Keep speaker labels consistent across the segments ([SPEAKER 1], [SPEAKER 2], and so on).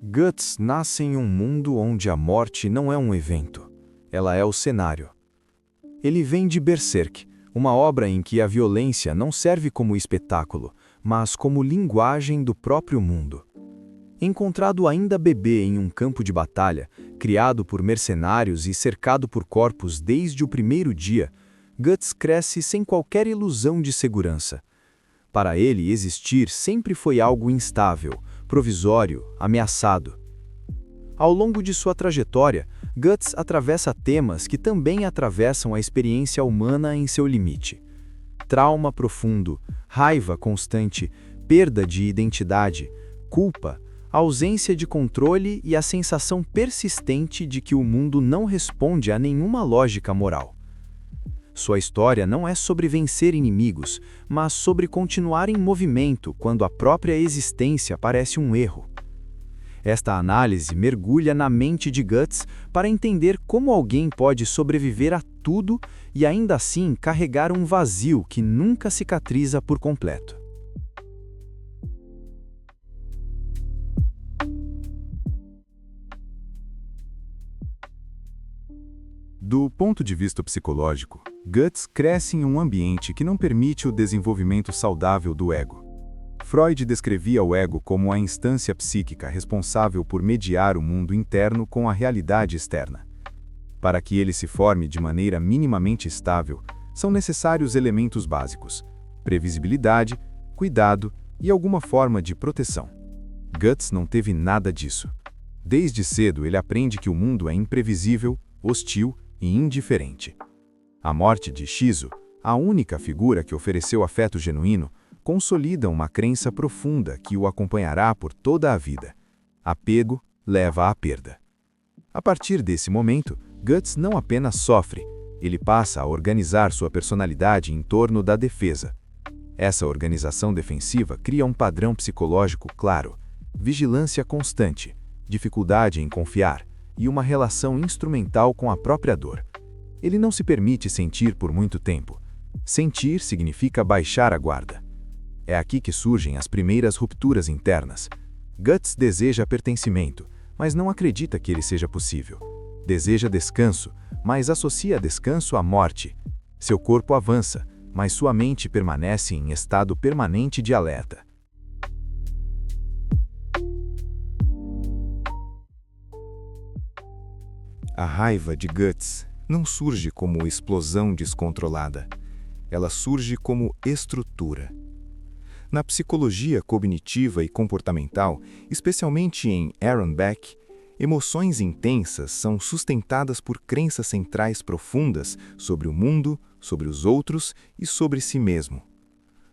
[SPEAKER 1] Guts nasce em um mundo onde a morte não é um evento, ela é o cenário. Ele vem de Berserk, uma obra em que a violência não serve como espetáculo, mas como linguagem do próprio mundo. Encontrado ainda bebê em um campo de batalha, criado por mercenários e cercado por corpos desde o primeiro dia, Guts cresce sem qualquer ilusão de segurança. Para ele, existir sempre foi algo instável, provisório, ameaçado. Ao longo de sua trajetória, Guts atravessa temas que também atravessam a experiência humana em seu limite. Trauma profundo, raiva constante, perda de identidade, culpa, ausência de controle e a sensação persistente de que o mundo não responde a nenhuma lógica moral. Sua história não é sobre vencer inimigos, mas sobre continuar em movimento quando a própria existência parece um erro. Esta análise mergulha na mente de Guts para entender como alguém pode sobreviver a tudo e ainda assim carregar um vazio que nunca cicatriza por completo.
[SPEAKER 2] Do ponto de vista psicológico, Guts cresce em um ambiente que não permite o desenvolvimento saudável do ego. Freud descrevia o ego como a instância psíquica responsável por mediar o mundo interno com a realidade externa. Para que ele se forme de maneira minimamente estável, são necessários elementos básicos: previsibilidade, cuidado e alguma forma de proteção. Guts não teve nada disso. Desde cedo ele aprende que o mundo é imprevisível, hostil e indiferente. A morte de Shizu, a única figura que ofereceu afeto genuíno, consolida uma crença profunda que o acompanhará por toda a vida. Apego leva à perda. A partir desse momento, Guts não apenas sofre, ele passa a organizar sua personalidade em torno da defesa. Essa organização defensiva cria um padrão psicológico claro: vigilância constante, dificuldade em confiar e uma relação instrumental com a própria dor. Ele não se permite sentir por muito tempo. Sentir significa baixar a guarda. É aqui que surgem as primeiras rupturas internas. Guts deseja pertencimento, mas não acredita que ele seja possível. Deseja descanso, mas associa descanso à morte. Seu corpo avança, mas sua mente permanece em estado permanente de alerta. A raiva de Guts não surge como explosão descontrolada. Ela surge como estrutura. Na psicologia cognitiva e comportamental, especialmente em Aaron Beck, emoções intensas são sustentadas por crenças centrais profundas sobre o mundo, sobre os outros e sobre si mesmo.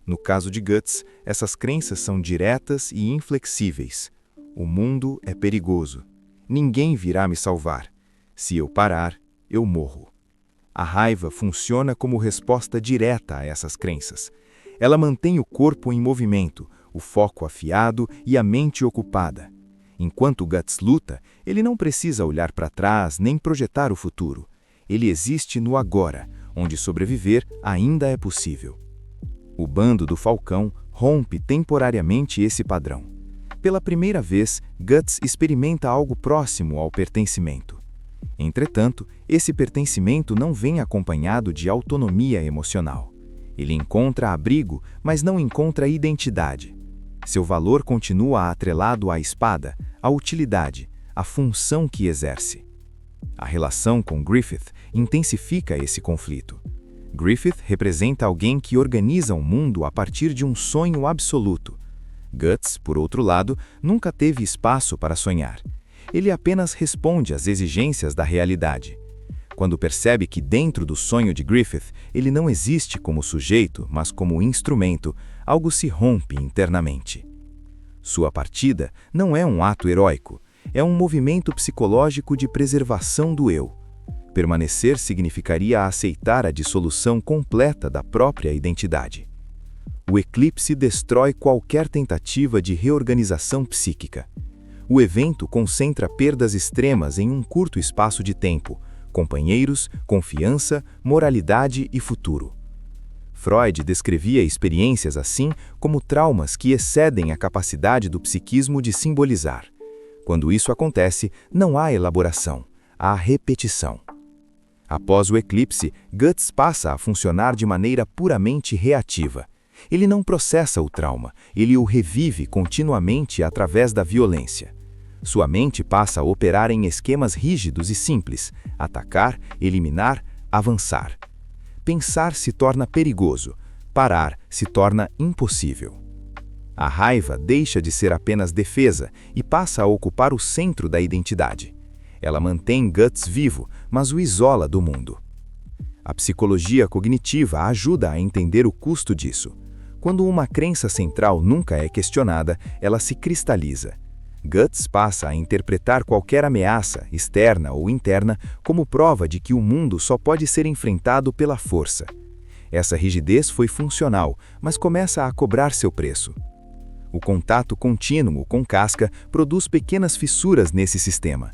[SPEAKER 2] No caso de Guts, essas crenças são diretas e inflexíveis. O mundo é perigoso. Ninguém virá me salvar. Se eu parar, eu morro. A raiva funciona como resposta direta a essas crenças. Ela mantém o corpo em movimento, o foco afiado e a mente ocupada. Enquanto Guts luta, ele não precisa olhar para trás nem projetar o futuro. Ele existe no agora, onde sobreviver ainda é possível. O bando do Falcão rompe temporariamente esse padrão. Pela primeira vez, Guts experimenta algo próximo ao pertencimento. Entretanto, esse pertencimento não vem acompanhado de autonomia emocional. Ele encontra abrigo, mas não encontra identidade. Seu valor continua atrelado à espada, à utilidade, à função que exerce. A relação com Griffith intensifica esse conflito. Griffith representa alguém que organiza o mundo a partir de um sonho absoluto. Guts, por outro lado, nunca teve espaço para sonhar. Ele apenas responde às exigências da realidade. Quando percebe que dentro do sonho de Griffith, ele não existe como sujeito, mas como instrumento, algo se rompe internamente. Sua partida não é um ato heróico, é um movimento psicológico de preservação do eu. Permanecer significaria aceitar a dissolução completa da própria identidade. O eclipse destrói qualquer tentativa de reorganização psíquica. O evento concentra perdas extremas em um curto espaço de tempo: companheiros, confiança, moralidade e futuro. Freud descrevia experiências assim como traumas que excedem a capacidade do psiquismo de simbolizar. Quando isso acontece, não há elaboração, há repetição. Após o eclipse, Guts passa a funcionar de maneira puramente reativa. Ele não processa o trauma, ele o revive continuamente através da violência. Sua mente passa a operar em esquemas rígidos e simples: atacar, eliminar, avançar. Pensar se torna perigoso, parar se torna impossível. A raiva deixa de ser apenas defesa e passa a ocupar o centro da identidade. Ela mantém Guts vivo, mas o isola do mundo. A psicologia cognitiva ajuda a entender o custo disso. Quando uma crença central nunca é questionada, ela se cristaliza. Guts passa a interpretar qualquer ameaça, externa ou interna, como prova de que o mundo só pode ser enfrentado pela força. Essa rigidez foi funcional, mas começa a cobrar seu preço. O contato contínuo com casca produz pequenas fissuras nesse sistema.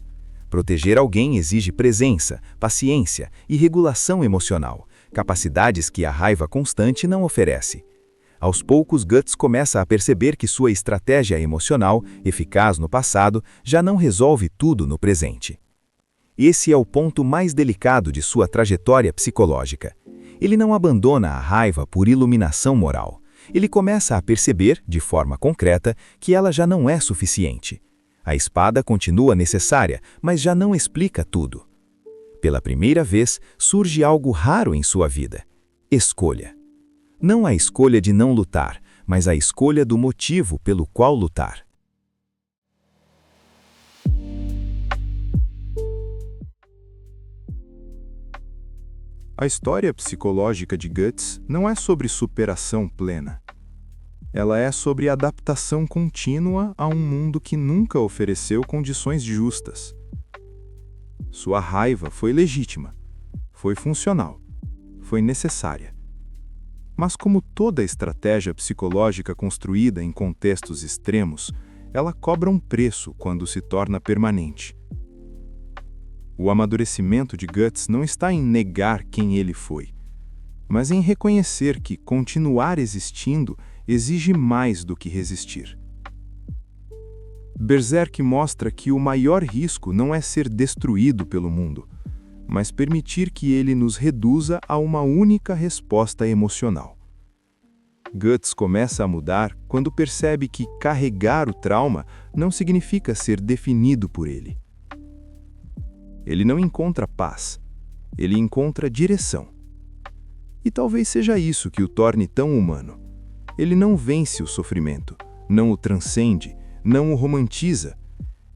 [SPEAKER 2] Proteger alguém exige presença, paciência e regulação emocional, capacidades que a raiva constante não oferece. Aos poucos, Guts começa a perceber que sua estratégia emocional, eficaz no passado, já não resolve tudo no presente. Esse é o ponto mais delicado de sua trajetória psicológica. Ele não abandona a raiva por iluminação moral. Ele começa a perceber, de forma concreta, que ela já não é suficiente. A espada continua necessária, mas já não explica tudo. Pela primeira vez, surge algo raro em sua vida: escolha. Não a escolha de não lutar, mas a escolha do motivo pelo qual lutar.
[SPEAKER 1] A história psicológica de Guts não é sobre superação plena. Ela é sobre adaptação contínua a um mundo que nunca ofereceu condições justas. Sua raiva foi legítima, foi funcional, foi necessária. Mas como toda estratégia psicológica construída em contextos extremos, ela cobra um preço quando se torna permanente. O amadurecimento de Guts não está em negar quem ele foi, mas em reconhecer que continuar existindo exige mais do que resistir. Berserk mostra que o maior risco não é ser destruído pelo mundo, mas permitir que ele nos reduza a uma única resposta emocional. Guts começa a mudar quando percebe que carregar o trauma não significa ser definido por ele. Ele não encontra paz, ele encontra direção. E talvez seja isso que o torne tão humano. Ele não vence o sofrimento, não o transcende, não o romantiza.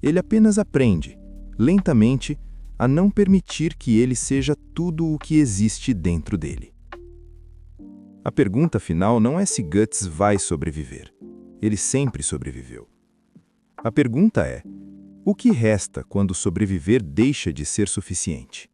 [SPEAKER 1] Ele apenas aprende, lentamente, a não permitir que ele seja tudo o que existe dentro dele. A pergunta final não é se Guts vai sobreviver. Ele sempre sobreviveu. A pergunta é: o que resta quando sobreviver deixa de ser suficiente?